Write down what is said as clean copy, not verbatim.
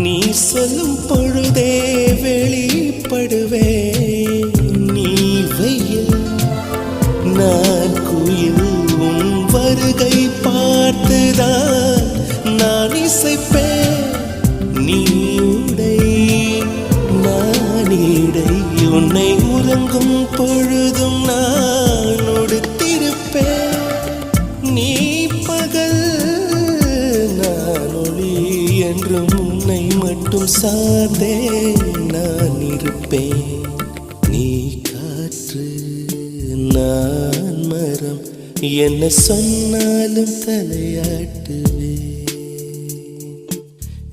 நீ சொல்லும் பொழுதே வெளிப்படுவே. நீ வெயில் நான் குயில், உன் வருகை பார்த்துதான் நான் இசைப்பேன். நீ உடை நான் இடை, உன்னை உறங்கும் பொழுதும் நான் உடுத்திருப்பேன். நீ பகல் நான் ஒளி என்றும் உன்னை மட்டும் சார்ந்தே நான் இருப்பேன். நீ காற்று நான் மரம், என்ன சொன்னாலும் தலையாட்டு.